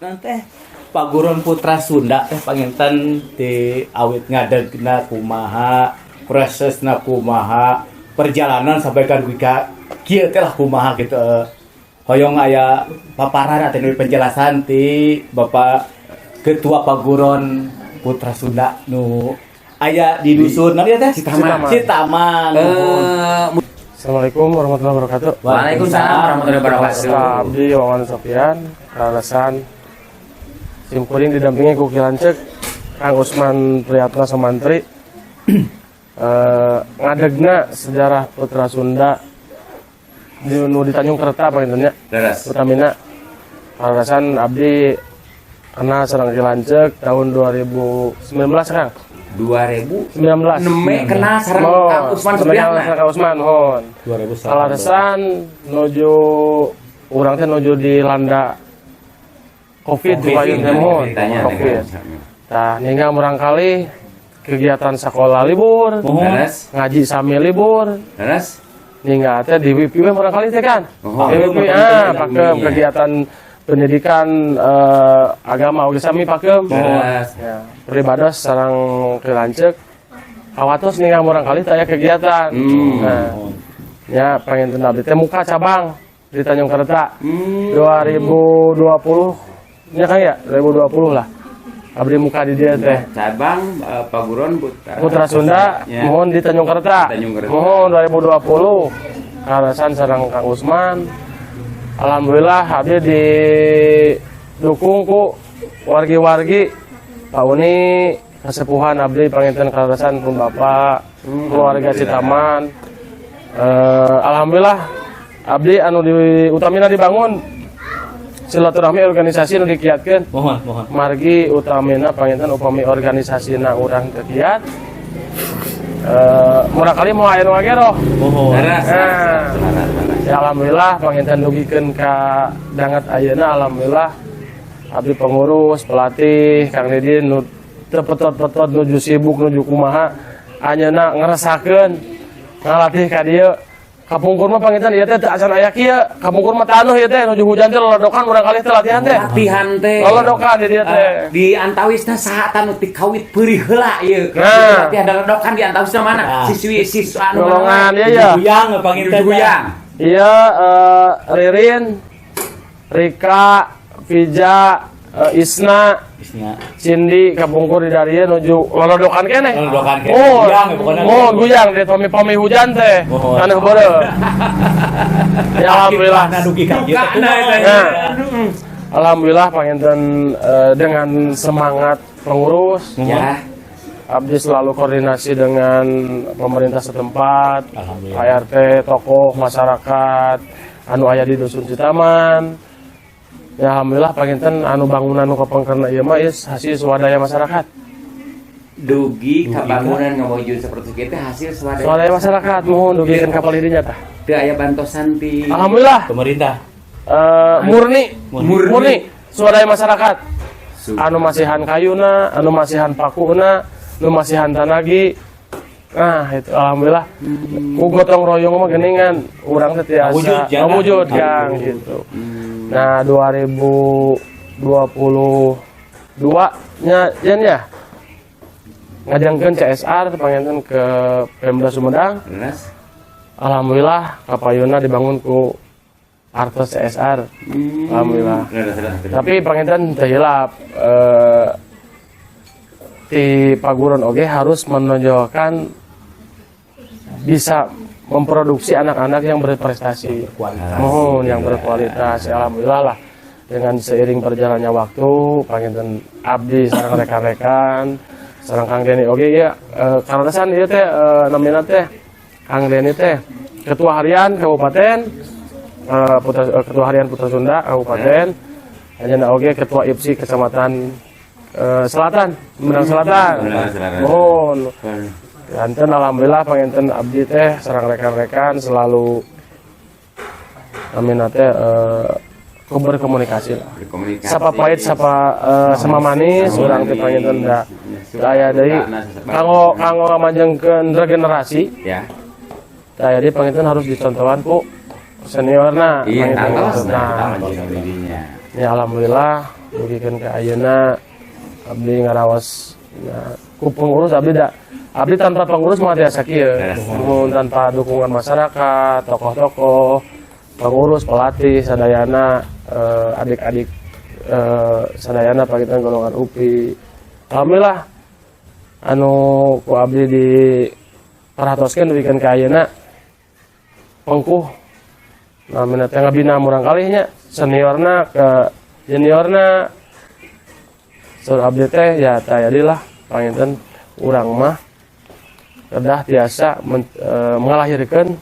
nanti Paguron Putra Sunda teh panginten di awit ngadegna kumaha prosesna kumaha perjalanan sampai ka kieu teh lah kumaha gitu hoyong aya paparan atau penjelasan ti Bapak Ketua Paguron Putra Sunda nu aya di dusun naon teh Citaman. Assalamualaikum warahmatullahi wabarakatuh. Waalaikumsalam warahmatullahi wabarakatuh. Abdi Wawan Sofian, Kalasan Simkuring didampingi ku Kilancek, Kang Usman Priyatna Samantri. Ngadegna sejarah Putra Sunda di Tanjung Kerta pangintennya. Utamina Kalasan Abdi kena sareng Kilancek tahun 2019 Kang. 2019 kena sareng Kang Usman Supriatna. Kang Usman mohon. 2019. Alasan nuju urang teh nuju di landa Covid payun teh mohon. Covid. Tah ninggal murang kali kegiatan sekolah libur, ngaji sami libur. Terus ninggal teh di WIPI murang kali teh kan. Di WIPI pakem kegiatan pendidikan agama oge sami pakem. Ya, beribadah sareng Kilancek. Awatos ninggal murang kali teh aya kegiatan. Nah, ya panginten abdi teh muka cabang di Tanjung Kerta. 2020 nya kan ya 2020 lah. Abdi muka di dia teh. Cabang Paguron Putra Sunda ya. Mohon di Tanjung Kerta. Mohon 2020 karasan sareng Kang Usman. Alhamdulillah abdi didukung ku wargi-wargi Pak Uni kasepuhan abdi panginten karasan pun Bapak keluarga Citaman. Alhamdulillah abdi anu utamina dibangun silaturahmi organisasi nu dikiatkeun. Mohon. Margi utamina panginten upami organisasina urang teu kiat. Murah kali mau aya nu agero. Ya alhamdulillah panginten dugikeun ka dangat ayeuna alhamdulillah abdi pengurus, pelatih, Kang Didin nu teu petot-petot nuju sibuk nuju kumaha anyeuna ngerasakeun ngalatih ka dieu. Kapungkur mah panginten ieu teh teu acan aya kieu. Kapungkur mah tanuh ieu teh nuju hujan teh lolodokan urang kali teh latihan teh. Latihan teh. Lolodokan di dieu teh. Di antawisna saha tanu ti kawit peurih heula ieu. Latihan lolodokan di antawisna mana? Siswa anu golongan ieu ya. Guyang panginten guyang. Iya Ririn, Rika, Vija, Isna, Cindy kapungkur di dari nuju lolodokan kene. Guyang deh pami hujan teh. Taneuh beureuh. Ya alhamdulillah. Alhamdulillah panginten dengan semangat pengurus ya. Abdi selalu koordinasi dengan pemerintah setempat, RT, tokoh masyarakat, anu aya di dusun Citaman. Ya alhamdulillah panginten anu bangunan nu kapengkerna ieu mah hasil swadaya masyarakat. Dugi kabangunan ngawujud seperti kita hasil swadaya masyarakat. Mohon dugikeun ka palirinya tah. Teu aya bantosan ti alhamdulillah pemerintah. Murni swadaya masyarakat. Anu masihan kayuna, anu masihan pakuna, anu masihan tanagi. Nah itu alhamdulillah ku gotong royong mah geuningan urang teh tiasa ngawujud Kang gitu. Nah 2022 nya jen ya ngajangkeun CSR panginten ke Pemda Sumedang. Alhamdulillah kapayuna dibangun ku artos CSR. Alhamdulillah. Tapi panginten teu hilap di Paguron oge harus menonjolkan bisa memproduksi anak-anak yang berprestasi, mohon yang berkualitas. Alhamdulillah lah dengan seiring perjalannya waktu, panginten abdi sareng rekan-rekan, sareng Kang Deni oge ya karodasan ieu teh namina teh Kang Deni teh Ketua Harian Kabupaten Ketua Harian Putra Sunda Kabupaten, ayeuna oge Ketua IPSI Kecamatan Selatan, Sumedang Selatan. Mohon. Yanten alhamdulillah panginten abdi teh sareng rekan-rekan selalu amina teh berkomunikasi lah. Sapa pahit sama manis urang teh panginten da aya deui kanggo ngamajengkeun regenerasi. Ya. Da aya deui panginten harus dicontohan ku seniorna. Iya, ya alhamdulillah dugikeun ka ayeuna abdi ngaraos ku pengurus abdi tanpa pengurus mah tiasa kieu. Mun tanpa dukungan masyarakat, tokoh-tokoh, pengurus, pelatih, sadayana adik-adik sadayana pagitan golongan UPI. Alhamdulillah anu ku abdi di perhatoskeun dugikeun ka ayeuna pengkuh namina teh ngabina murang kali nya seniorna ke juniorna sur abdi teh ya tayadilah panginten urang mah kedah tiasa mengalahirkeun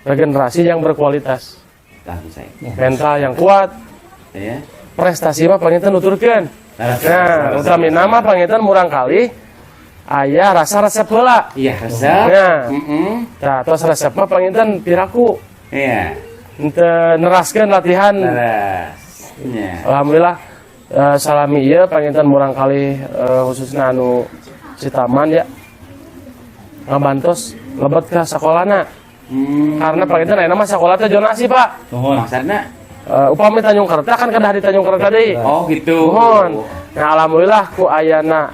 regenerasi yang berkualitas, mental yang kuat, prestasi mah panginten nuturkeun. Nah, utami nama panginten murang kali aya rasa resep heula. Iya, resep. Nah, tos resep mah panginten piraku. Iya. Henteu neraskeun latihan. Iya. Alhamdulillah salami ieu panginten murang kali khususna anu Citaman ya. Ngabantos lebet ka sakolana. Karena panginten ayeuna mah sakola teh zonasi, Pak. Maksudna Upami Tanjung Kerta kan kedah di Tanjung Kerta deui. oh gitu. Mohon. Nah, alhamdulillah ku ayana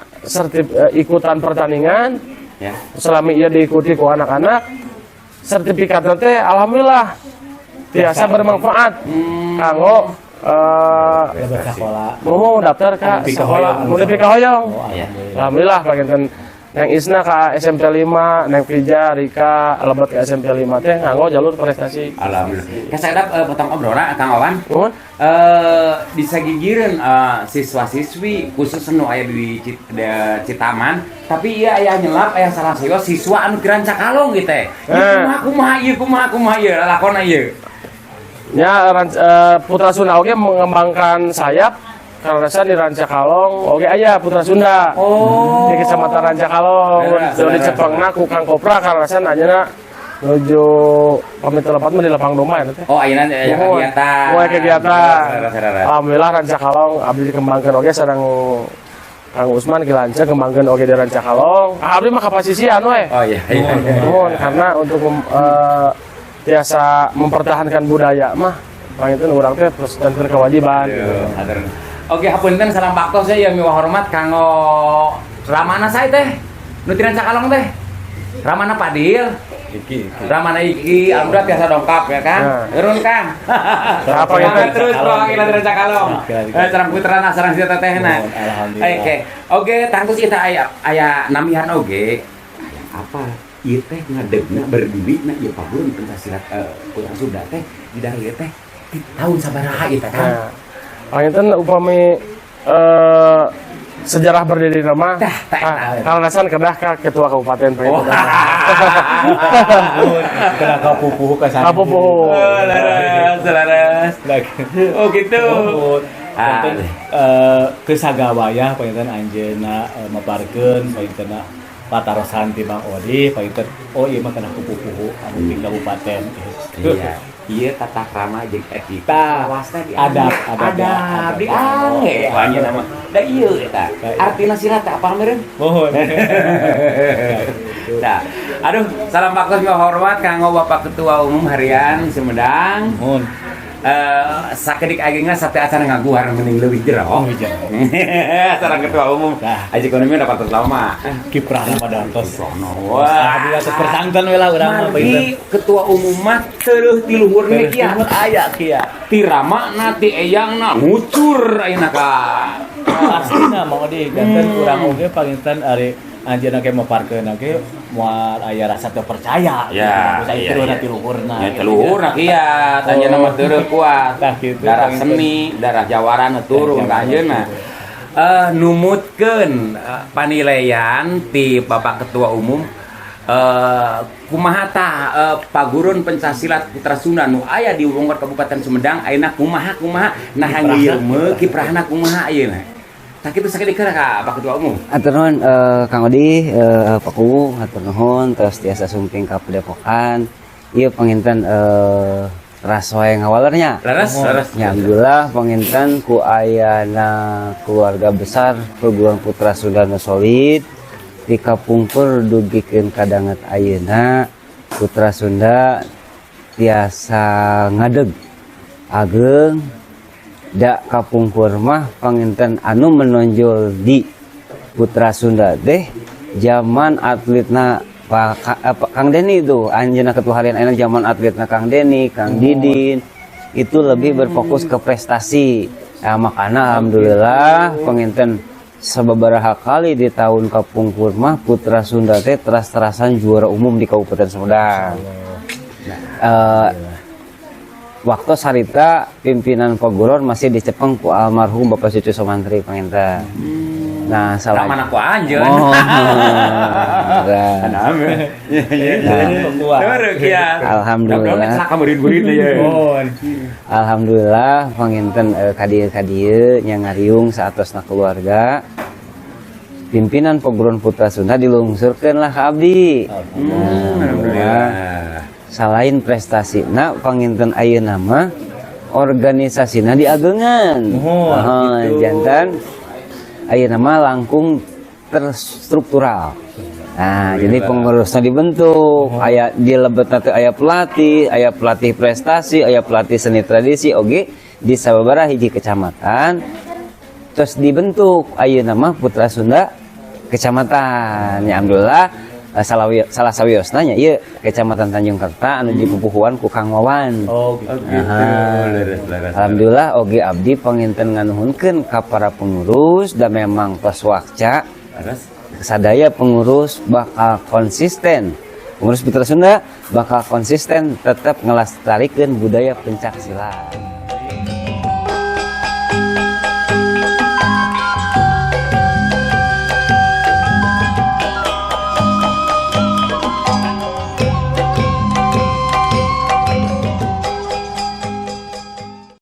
ikutan pertandingan. Ya. Selami ia diikuti ku anak-anak, sertifikatnya teh alhamdulillah biasa bermanfaat. Kanggo sekolah mau daftar ke sekolah, mau nepi ka hoyong. Alhamdulillah panginten Neng Isna ke SMP 5, Neng Fija, Rika, lebet ke SMP 5 teh nganggo jalur prestasi. Alhamdulillah. Kasadap potong obrolna Kang Wawan. Mohon. Bisa gigireun siswa-siswi khusus nu aya di Citaman, tapi ieu aya nyelap aya salah siswa anu kiran cakalong gitu teh. Kumaha ieu lakonna ieu. Ya Putra Sunda oge mengembangkan sayap karena di Rancakalong oge aya Putra Sunda. Oh. Di Kecamatan Rancakalong di Cepengna ku Kang Kopra karena anjeunna nuju pamit lepat mah di lapang domba ya teh. Oh, ayeuna aya kegiatan. Oh, kegiatan. Alhamdulillah Rancakalong abdi dikembangkeun oge sareng Kang Usman Kilance kembangkeun oge di Rancakalong. Abdi mah kapasisian we. Oh iya. Karena untuk biasa mempertahankan budaya mah panginten urang teh dan kewajiban. Oke, hapunten salam baktos ya yang miwah hormat kanggo ramana sae teh. Nu ti Rancakalong teh. Ramana Padil. Ramana Iki, alhamdulillah biasa dongkap ya kan. Turun Kang. Apa itu? Terus perwakilan Rancakalong. Sareng putrana sareng si tetehna. Oke, tangtus kita aya namihan oge. Apa? Ieu teh ngadegna berdiri na ieu paburun Pencaksilat Putra Sunda teh di dahir teh tahun sabaraha ieu teh kan. Panginten upami sejarah berdiri nama kalasan kedah ka ketua kabupaten panginten. kena kapupuh ka sana. Kapupuh. Laras. Oh gitu. Kesagawaya panginten anjeunna maparkeun pangintenna patarosan ti Bang Odi panginten ieu mah kana kupu-kupu anu di kabupaten. Iya. Ieu tata krama jeung etika wasta adab di angge banyak nama. Da ieu eta. Artina silat teh apal meureun? Mohon. Nah, aduh, salam baktos yang hormat kanggo Bapak Ketua Umum Harian Sumedang. Mohon. Sakedik agenga sate acara ngaguar mending leuwih jero. Sareng Ketua Umum. Aji ekonomi dapat lama. Kiprahna padantos. Wah, abdi atuh persangkan we lah urang mah panginten. Ketua Umum mah teueuh ti luhurna kieu aya kieu. Ti ramana ti eyangna ngucur ayeuna ka. Aslinya mau diganten urang oge panginten ari anjeunna ge maparkeun ge moal aya rasa teu percaya. Ya, itu nanti luhurna. Ya luhurna kieu anjeunna mah teu kuat. Darah seni, darah jawara turun ka anjeunna. Numutkeun panilaian ti Bapak Ketua Umum kumaha tah Pagurun Pencaksilat Putra Sunda nu aya di Wongkor Kabupaten Sumedang ayeuna kumaha nah hanggeuyeum meuh kiprahna kumaha ayeuna. Tah kitu sakedik ka Pak Ketua Umum. Atur nuhun Kang Odi, Pak Kuwu, atur nuhun terus tiasa sumping ka Padepokan. Ieu panginten ras wae ngawalernya. Laras. Ya alhamdulillah panginten ku ayana keluarga besar perguruan Putra Sunda nu solid dikapungkur dugikeun kadanget ayeuna Putra Sunda tiasa ngadeg ageng da kapungkur mah panginten anu menonjol di Putra Sunda teh zaman atletna Kang Deni itu anjeunna ketua harian ayeuna zaman atletna Kang Deni, Kang Didin itu lebih berfokus ke prestasi. Ya, makanya alhamdulillah panginten sababaraha kali di tahun kapungkur mah Putra Sunda teh teras-terasan juara umum di Kabupaten Sumedang. Waktu sarita pimpinan paguron masih dicepeng ku almarhum Bapak Suci Somantri panginten. Nah, salah mana ku anjeun. Oh. Alhamdulillah. Alhamdulillah panginten kadieu nya ngariung saatosna keluarga. Pimpinan paguron Putra Sunda dilungsurkeun lah ka abdi. Alhamdulillah. Selain prestasina panginten ayeuna mah organisasina diagengan. Gitu. Jantan ayeuna mah langkung terstruktural. Nah, jadi pengurusnya dibentuk, aya di lebetna teh aya pelatih prestasi, aya pelatih seni tradisi oge di sababaraha hiji kecamatan. Terus dibentuk ayeuna mah Putra Sunda kecamatan. Ya alhamdulillah salah sawiosna nya ieu Kecamatan Tanjung Kerta anu dipupuhuan ku Kang Wawan. Oh gitu. Alhamdulillah oge abdi panginten nganuhunkeun ka para pengurus da memang tos wakca sadaya pengurus bakal konsisten. Pengurus Putra Sunda bakal konsisten tetap ngelestarikeun budaya pencak silat.